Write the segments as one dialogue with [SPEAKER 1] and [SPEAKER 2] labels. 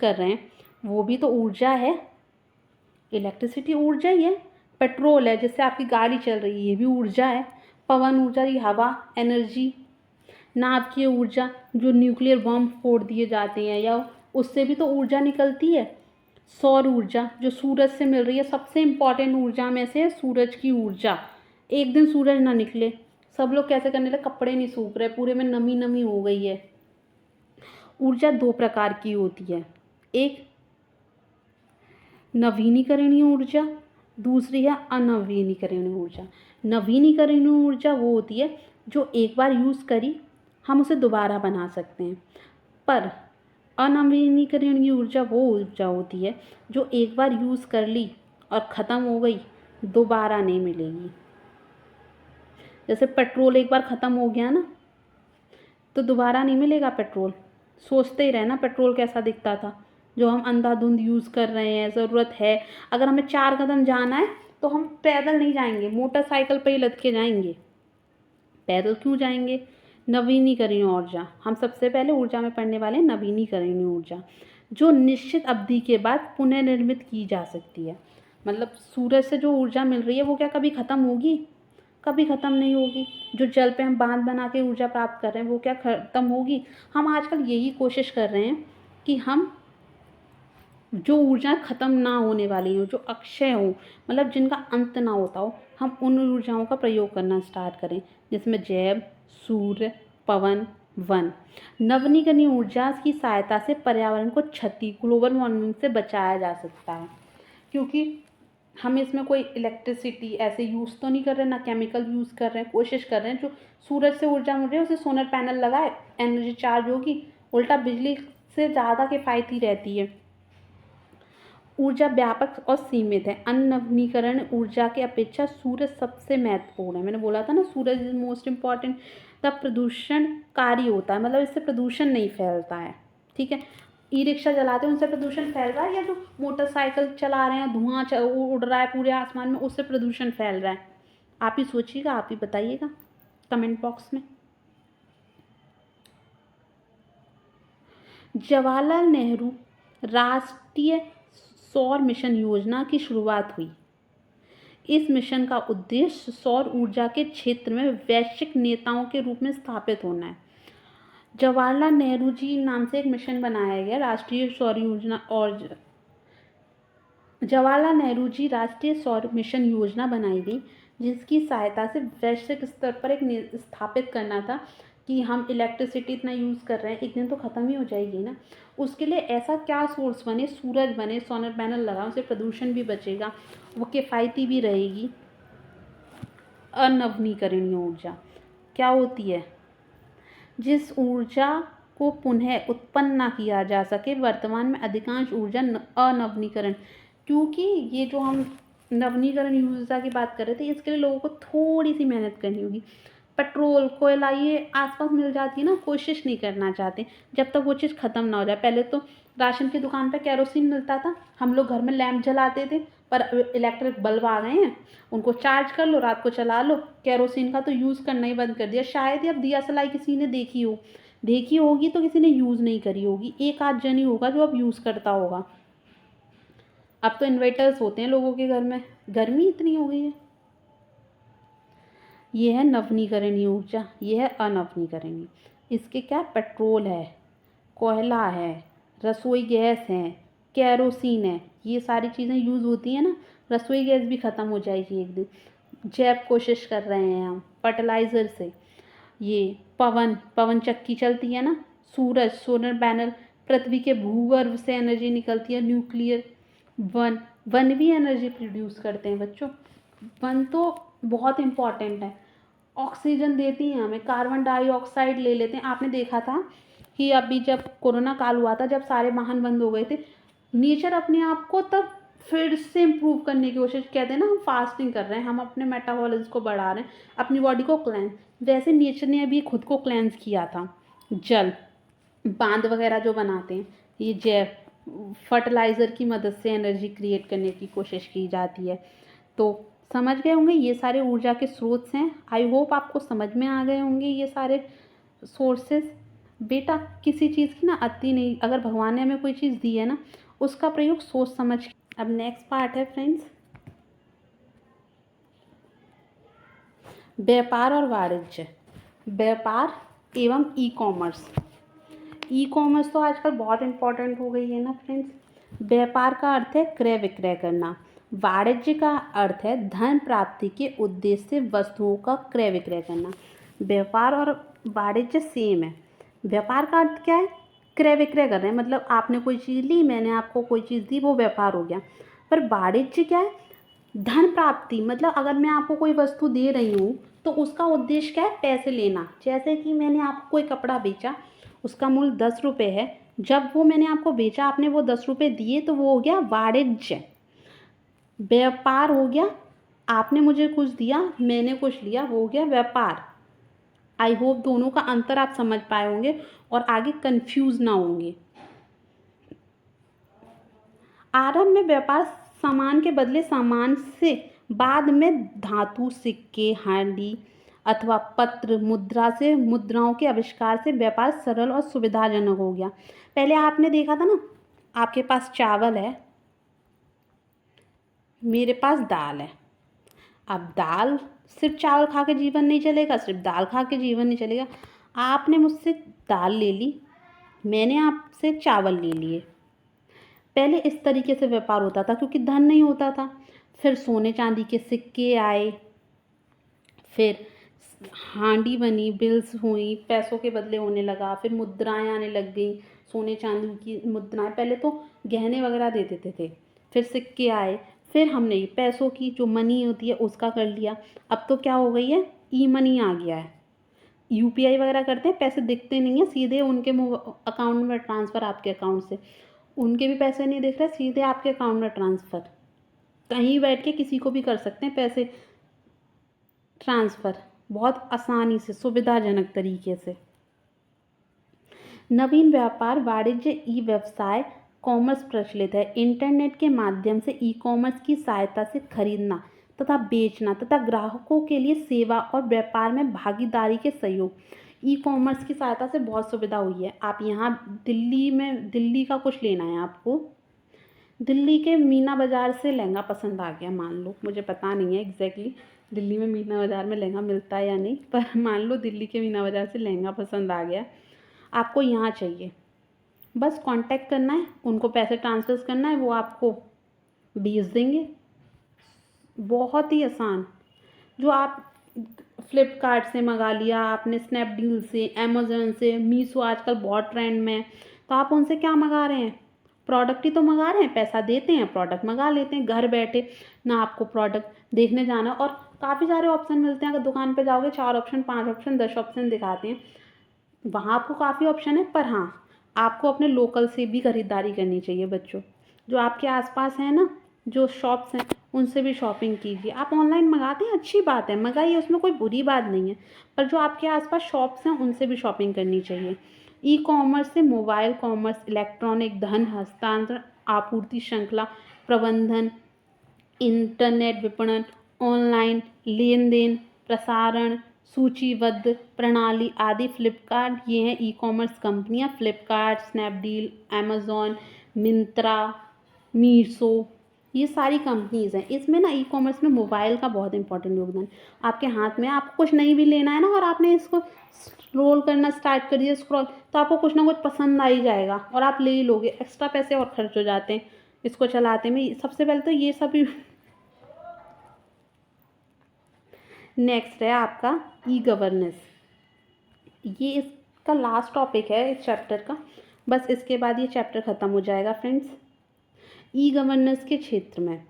[SPEAKER 1] कर रहे हैं वो भी तो ऊर्जा है। इलेक्ट्रिसिटी ऊर्जा ही है। पेट्रोल है जिससे आपकी गाड़ी चल रही है, ये भी ऊर्जा है। पवन ऊर्जा, ये हवा एनर्जी। नाभिकीय ऊर्जा, जो न्यूक्लियर बॉम्ब फोड़ दिए जाते हैं या उससे भी तो ऊर्जा निकलती है। सौर ऊर्जा, जो सूरज से मिल रही है, सबसे इम्पॉर्टेंट ऊर्जा में से है सूरज की ऊर्जा। एक दिन सूरज ना निकले, सब लोग कैसे करने लगे, कपड़े नहीं सूख रहे, पूरे में नमी नमी हो गई है। ऊर्जा दो प्रकार की होती है, एक नवीनीकरणीय ऊर्जा, दूसरी है अनवीनीकरणीय ऊर्जा। नवीनीकरणीय ऊर्जा वो होती है जो एक बार यूज़ करी हम उसे दोबारा बना सकते हैं, पर अनवीनीकरणीय ऊर्जा वो ऊर्जा होती है जो एक बार यूज़ कर ली और ख़त्म हो गई, दोबारा नहीं मिलेगी। जैसे पेट्रोल एक बार ख़त्म हो गया ना तो दोबारा नहीं मिलेगा पेट्रोल। सोचते ही रहना पेट्रोल कैसा दिखता था, जो हम अंधाधुंध यूज़ कर रहे हैं। ज़रूरत है, अगर हमें 4 कदम जाना है तो हम पैदल नहीं जाएंगे, मोटरसाइकिल पे ही लद के जाएंगे। पैदल क्यों जाएंगे? नवीनीकरणीय ऊर्जा, हम सबसे पहले ऊर्जा में पढ़ने वाले नवीनीकरणीय ऊर्जा, जो निश्चित अवधि के बाद पुनर्निर्मित की जा सकती है। मतलब सूरज से जो ऊर्जा मिल रही है वो क्या कभी ख़त्म होगी? कभी ख़त्म नहीं होगी। जो जल पे हम बांध बना के ऊर्जा प्राप्त कर रहे हैं वो क्या ख़त्म होगी? हम आजकल यही कोशिश कर रहे हैं कि हम जो ऊर्जा ख़त्म ना होने वाली हो, जो अक्षय हो, मतलब जिनका अंत ना होता हो, हम उन ऊर्जाओं का प्रयोग करना स्टार्ट करें, जिसमें जैव, सूर्य, पवन, वन। नवीकरणीय ऊर्जा की सहायता से पर्यावरण को क्षति, ग्लोबल वार्मिंग से बचाया जा सकता है, क्योंकि हम इसमें कोई इलेक्ट्रिसिटी ऐसे यूज़ तो नहीं कर रहे, ना केमिकल यूज़ कर रहे हैं। कोशिश कर रहे हैं जो सूरज से ऊर्जा मिल रही है उसे सोलर पैनल लगाए, एनर्जी चार्ज होगी, उल्टा बिजली से ज़्यादा किफ़ायती रहती है। ऊर्जा व्यापक और सीमित है। अननवीनीकरण ऊर्जा के अपेक्षा सूरज सबसे महत्वपूर्ण है। मैंने बोला था ना, सूरज इज मोस्ट इम्पॉर्टेंट। तब प्रदूषणकारी होता है, मतलब इससे प्रदूषण नहीं फैलता है। ठीक है, ई रिक्शा चलाते हैं उनसे प्रदूषण फैल रहा है, या जो मोटरसाइकिल चला रहे हैं धुआं उड़ रहा है पूरे आसमान में, उससे प्रदूषण फैल रहा है? आप ही सोचिएगा, आप ही बताइएगा कमेंट बॉक्स में। जवाहरलाल नेहरू राष्ट्रीय सौर मिशन योजना की शुरुआत हुई। इस मिशन का उद्देश्य सौर ऊर्जा के क्षेत्र में वैश्विक नेताओं के रूप में स्थापित होना है। जवाहरलाल नेहरू जी नाम से एक मिशन बनाया गया, राष्ट्रीय सौर योजना। और जवाहरलाल नेहरू जी राष्ट्रीय सौर मिशन योजना बनाई गई, जिसकी सहायता से वैश्विक स्तर पर एक स्थापित करना था कि हम इलेक्ट्रिसिटी इतना यूज़ कर रहे हैं, एक दिन तो ख़त्म ही हो जाएगी ना। उसके लिए ऐसा क्या सोर्स बने, सूरज बने, सोलर पैनल लगाओ, उससे प्रदूषण भी बचेगा, वो किफ़ायती भी रहेगी। अनवीकरणीय ऊर्जा क्या होती है? जिस ऊर्जा को पुनः उत्पन्न ना किया जा सके। वर्तमान में अधिकांश ऊर्जा अनवीकरण, क्योंकि ये जो हम नवीनीकरण ऊर्जा की बात कर रहे थे, इसके लिए लोगों को थोड़ी सी मेहनत करनी होगी। पेट्रोल, कोयला ये आसपास मिल जाती है ना, कोशिश नहीं करना चाहते जब तक वो चीज़ ख़त्म ना हो जाए। पहले तो राशन की दुकान पर केरोसिन मिलता था, हम लोग घर में लैंप जलाते थे, पर इलेक्ट्रिक बल्ब आ गए हैं, उनको चार्ज कर लो, रात को चला लो। केरोसिन का तो यूज़ करना ही बंद कर दिया। शायद ही अब दिया सलाई किसी ने देखी होगी तो किसी ने यूज़ नहीं करी होगी, एक आध जन ही होगा जो अब यूज़ करता होगा। अब तो इन्वर्टर्स होते हैं लोगों के घर में, गर्मी इतनी हो गई है। ये है नवीकरणीय ऊर्जा, ये है अनवीकरणीय। इसके क्या, पेट्रोल है, कोयला है, रसोई गैस है, केरोसिन है, ये सारी चीज़ें यूज़ होती हैं ना। रसोई गैस भी ख़त्म हो जाएगी एक दिन। जैव कोशिश कर रहे हैं हम फर्टिलाइज़र से। ये पवन चक्की चलती है ना, सूरज, सोलर पैनल, पृथ्वी के भूगर्भ से एनर्जी निकलती है, न्यूक्लियर। वन भी एनर्जी प्रोड्यूस करते हैं बच्चों। वन तो बहुत इम्पॉर्टेंट है, ऑक्सीजन देती हैं हमें, कार्बन डाइऑक्साइड ले लेते हैं। आपने देखा था कि अभी जब कोरोना काल हुआ था, जब सारे वाहन बंद हो गए थे, नेचर अपने आप को तब फिर से इम्प्रूव करने की कोशिश, कहते हैं ना हम फास्टिंग कर रहे हैं, हम अपने मेटाबॉलिज्म को बढ़ा रहे हैं, अपनी बॉडी को क्लेंस, वैसे नेचर ने अभी खुद को क्लेंस किया था। जल, बांध वगैरह जो बनाते हैं, ये जैव फर्टिलाइज़र की मदद से एनर्जी क्रिएट करने की कोशिश की जाती है। तो समझ गए होंगे ये सारे ऊर्जा के स्रोत हैं। आई होप आपको समझ में आ गए होंगे ये सारे सोर्सेस। बेटा किसी चीज़ की ना अति नहीं, अगर भगवान ने हमें कोई चीज़ दी है ना, उसका प्रयोग सोच समझ के। अब नेक्स्ट पार्ट है फ्रेंड्स, व्यापार और वाणिज्य। व्यापार एवं ई कॉमर्स। ई कॉमर्स तो आजकल बहुत इम्पोर्टेंट हो गई है ना फ्रेंड्स। व्यापार का अर्थ है क्रय विक्रय करना, वाणिज्य का अर्थ है धन प्राप्ति के उद्देश्य से वस्तुओं का क्रय विक्रय करना। व्यापार और वाणिज्य सेम है। व्यापार का अर्थ क्या है? क्रय विक्रय कर रहे हैं, मतलब आपने कोई चीज़ ली, मैंने आपको कोई चीज़ दी, वो व्यापार हो गया। पर वाणिज्य क्या है? धन प्राप्ति, मतलब अगर मैं आपको कोई वस्तु दे रही हूँ तो उसका उद्देश्य क्या है? पैसे लेना। जैसे कि मैंने आपको कोई कपड़ा बेचा, उसका मूल्य 10 रुपये है, जब वो मैंने आपको बेचा, आपने वो 10 रुपये दिए, तो वो हो गया वाणिज्य। व्यापार हो गया, आपने मुझे कुछ दिया, मैंने कुछ लिया, वो हो गया व्यापार। आई होप दोनों का अंतर आप समझ पाए होंगे और आगे कंफ्यूज ना होंगे। आरंभ में व्यापार सामान के बदले सामान से, बाद में धातु, सिक्के, हांडी अथवा पत्र, मुद्रा से, मुद्राओं के आविष्कार से व्यापार सरल और सुविधाजनक हो गया। पहले आपने देखा था ना, आपके पास चावल है, मेरे पास दाल है। अब दाल, सिर्फ चावल खा के जीवन नहीं चलेगा, सिर्फ दाल खा के जीवन नहीं चलेगा। आपने मुझसे दाल ले ली, मैंने आपसे चावल ले लिए। पहले इस तरीके से व्यापार होता था क्योंकि धन नहीं होता था। फिर सोने चांदी के सिक्के आए, फिर हांडी बनी, बिल्स हुई, पैसों के बदले होने लगा, फिर मुद्राएं आने लग गई, सोने चांदी की मुद्राएं। पहले तो गहने वगैरह दे देते थे, फिर सिक्के आए, फिर हमने ये पैसों की जो मनी होती है उसका कर लिया। अब तो क्या हो गई है? ई मनी आ गया है। यूपीआई वगैरह करते हैं, पैसे दिखते नहीं है, सीधे उनके अकाउंट में ट्रांसफ़र, आपके अकाउंट से। उनके भी पैसे नहीं दिख रहे, सीधे आपके अकाउंट में ट्रांसफ़र। कहीं बैठ के किसी को भी कर सकते हैं पैसे ट्रांसफ़र, बहुत आसानी से, सुविधाजनक तरीके से। नवीन व्यापार वाणिज्य ई व्यवसाय कॉमर्स प्रचलित है। इंटरनेट के माध्यम से ई कॉमर्स की सहायता से खरीदना तथा बेचना तथा ग्राहकों के लिए सेवा और व्यापार में भागीदारी के सहयोग। ई कॉमर्स की सहायता से बहुत सुविधा हुई है। आप यहाँ दिल्ली का कुछ लेना है आपको, दिल्ली के मीना बाज़ार से लहंगा पसंद आ गया, मान लो, मुझे पता नहीं है एग्जैक्टली दिल्ली में मीना बाज़ार में लहंगा मिलता है या नहीं, पर मान लो दिल्ली के मीना बाज़ार से लहंगा पसंद आ गया, आपको यहाँ चाहिए, बस कांटेक्ट करना है, उनको पैसे ट्रांसफर करना है, वो आपको भेज देंगे। बहुत ही आसान। जो आप फ्लिपकार्ट से मंगा लिया, आपने स्नैपडील से, अमेज़न से, मीशो आजकल बहुत ट्रेंड में है, तो आप उनसे क्या मंगा रहे हैं? प्रोडक्ट ही तो मंगा रहे हैं, पैसा देते हैं, प्रोडक्ट मंगा लेते हैं घर बैठे, ना आपको प्रोडक्ट देखने जाना। और काफ़ी सारे ऑप्शन मिलते हैं, अगर दुकान पे जाओगे 4 ऑप्शन, 5 ऑप्शन, 10 ऑप्शन दिखाते हैं, वहाँ आपको काफ़ी ऑप्शन है। पर हाँ, आपको अपने लोकल से भी खरीदारी करनी चाहिए बच्चों। जो आपके आसपास है ना, जो शॉप्स हैं, उनसे भी शॉपिंग कीजिए। आप ऑनलाइन मंगाते हैं, अच्छी बात है, मंगाइए, उसमें कोई बुरी बात नहीं है, पर जो आपके आसपास शॉप्स हैं उनसे भी शॉपिंग करनी चाहिए। ई कॉमर्स से मोबाइल कॉमर्स, इलेक्ट्रॉनिक धन हस्तांतरण, आपूर्ति श्रृंखला प्रबंधन, इंटरनेट विपणन, ऑनलाइन लेन देन, प्रसारण, सूचीबद्ध प्रणाली आदि। फ्लिपकार्ट, ये हैं ई कॉमर्स कंपनियां, फ्लिपकार्ट, स्नैपडील, अमेज़ॉन, मिंत्रा, मीशो, ये सारी कंपनीज़ हैं। इसमें ना ई कॉमर्स में मोबाइल का बहुत इंपॉर्टेंट योगदान है। आपके हाथ में, आपको कुछ नहीं भी लेना है ना, और आपने इसको स्क्रॉल करना स्टार्ट कर दिया, स्क्रॉल, तो आपको कुछ ना कुछ पसंद आ ही जाएगा और आप ले ही लोगे। एक्स्ट्रा पैसे और खर्च हो जाते हैं इसको चलाते में। सबसे पहले तो ये सभी। नेक्स्ट है आपका ई गवर्नेंस। ये इसका लास्ट टॉपिक है इस चैप्टर का, बस इसके बाद ये चैप्टर ख़त्म हो जाएगा फ्रेंड्स। ई गवर्नेंस के क्षेत्र में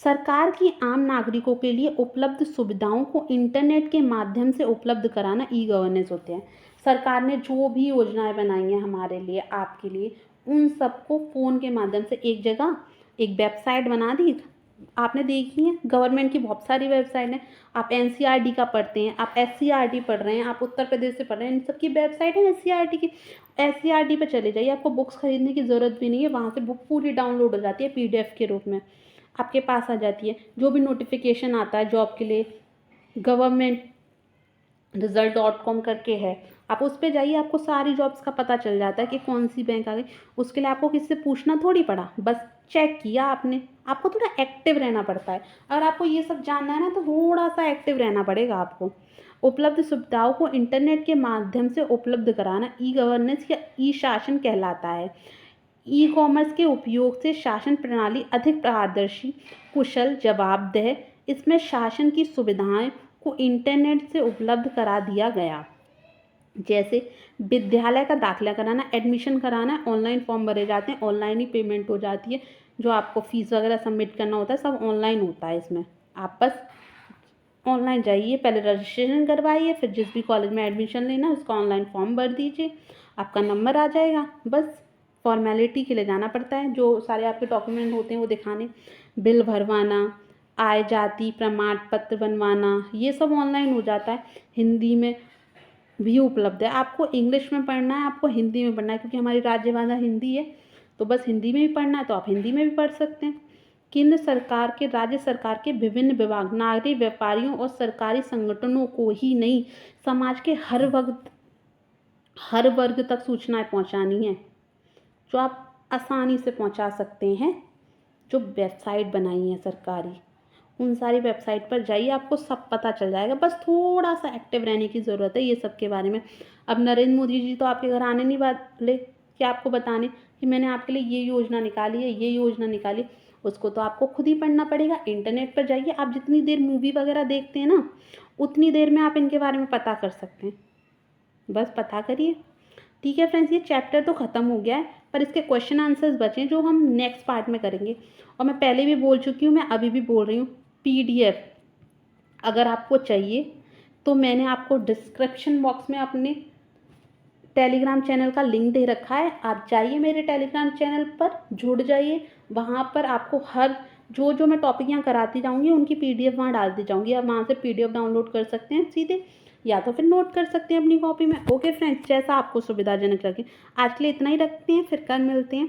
[SPEAKER 1] सरकार की आम नागरिकों के लिए उपलब्ध सुविधाओं को इंटरनेट के माध्यम से उपलब्ध कराना ई गवर्नेंस होते हैं। सरकार ने जो भी योजनाएं बनाई हैं हमारे लिए, आपके लिए, उन सबको फ़ोन के माध्यम से एक जगह, एक वेबसाइट बना दी। आपने देखी है, गवर्नमेंट की बहुत सारी वेबसाइट हैं। आप एनसीईआरटी का पढ़ते हैं, आप एससीईआरटी पढ़ रहे हैं, आप उत्तर प्रदेश से पढ़ रहे हैं, इन सब की वेबसाइट है एससीईआरटी की। एससीईआरटी पे चले जाइए, आपको बुक्स खरीदने की ज़रूरत भी नहीं है, वहाँ से बुक पूरी डाउनलोड हो जाती है पीडीएफ के रूप में, आपके पास आ जाती है। जो भी नोटिफिकेशन आता है जॉब के लिए, गवर्नमेंट रिजल्ट.com करके है, आप उस पे जाइए, आपको सारी जॉब्स का पता चल जाता है कि कौन सी बैंक आ गई। उसके लिए आपको किसी से पूछना थोड़ी पड़ा, बस चेक किया आपने। आपको थोड़ा एक्टिव रहना पड़ता है। अगर आपको ये सब जानना है ना तो थोड़ा सा एक्टिव रहना पड़ेगा आपको। उपलब्ध सुविधाओं को इंटरनेट के माध्यम से उपलब्ध कराना ई गवर्नेंस या ई शासन कहलाता है। ई कॉमर्स के उपयोग से शासन प्रणाली अधिक पारदर्शी, कुशल, जवाबदेह। इसमें शासन की सुविधाएं को इंटरनेट से उपलब्ध करा दिया गया। जैसे विद्यालय का दाखिला कराना, एडमिशन कराना है, ऑनलाइन फॉर्म भरे जाते हैं, ऑनलाइन ही पेमेंट हो जाती है। जो आपको फीस वगैरह सबमिट करना होता है सब ऑनलाइन होता है। इसमें आप बस ऑनलाइन जाइए, पहले रजिस्ट्रेशन करवाइए, फिर जिस भी कॉलेज में एडमिशन लेना है उसका ऑनलाइन फॉर्म भर दीजिए, आपका नंबर आ जाएगा। बस फॉर्मेलिटी के लिए जाना पड़ता है, जो सारे आपके डॉक्यूमेंट होते हैं वो दिखाने, बिल भरवाना, आय जाति प्रमाण पत्र बनवाना, ये सब ऑनलाइन हो जाता है। हिंदी में भी उपलब्ध है। आपको इंग्लिश में पढ़ना है, आपको हिंदी में पढ़ना है, क्योंकि हमारी राज्य भाषा हिंदी है, तो बस हिंदी में भी पढ़ना है तो आप हिंदी में भी पढ़ सकते हैं। केंद्र सरकार के, राज्य सरकार के विभिन्न विभाग, नागरिक, व्यापारियों और सरकारी संगठनों को ही नहीं, समाज के हर वर्ग तक सूचनाएं पहुंचानी है, जो आप आसानी से पहुंचा सकते हैं। जो वेबसाइट बनाई है सरकारी, उन सारी वेबसाइट पर जाइए, आपको सब पता चल जाएगा। बस थोड़ा सा एक्टिव रहने की ज़रूरत है ये सब के बारे में। अब नरेंद्र मोदी जी तो आपके घर आने नहीं वाले कि आपको बताने कि मैंने आपके लिए ये योजना निकाली है, ये योजना निकाली। उसको तो आपको खुद ही पढ़ना पड़ेगा। इंटरनेट पर जाइए, आप जितनी देर मूवी वगैरह देखते हैं ना, उतनी देर में आप इनके बारे में पता कर सकते हैं। बस पता करिए। ठीक है फ्रेंड्स, ये चैप्टर तो ख़त्म हो गया है, पर इसके क्वेश्चन आंसर्स बचे जो हम नेक्स्ट पार्ट में करेंगे। और मैं पहले भी बोल चुकी हूँ, मैं अभी भी बोल रही हूँ, PDF अगर आपको चाहिए तो मैंने आपको डिस्क्रिप्शन बॉक्स में अपने टेलीग्राम चैनल का लिंक दे रखा है। आप जाइए मेरे टेलीग्राम चैनल पर, जुड़ जाइए। वहाँ पर आपको हर जो जो मैं टॉपिक यहाँ कराती जाऊँगी उनकी PDF वहाँ डालती जाऊँगी। आप वहाँ से PDF डाउनलोड कर सकते हैं सीधे, या तो फिर नोट कर सकते हैं अपनी कॉपी में। ओके फ्रेंड्स, जैसा आपको सुविधाजनक लगे। आज के लिए इतना ही रखते हैं, फिर कल मिलते हैं।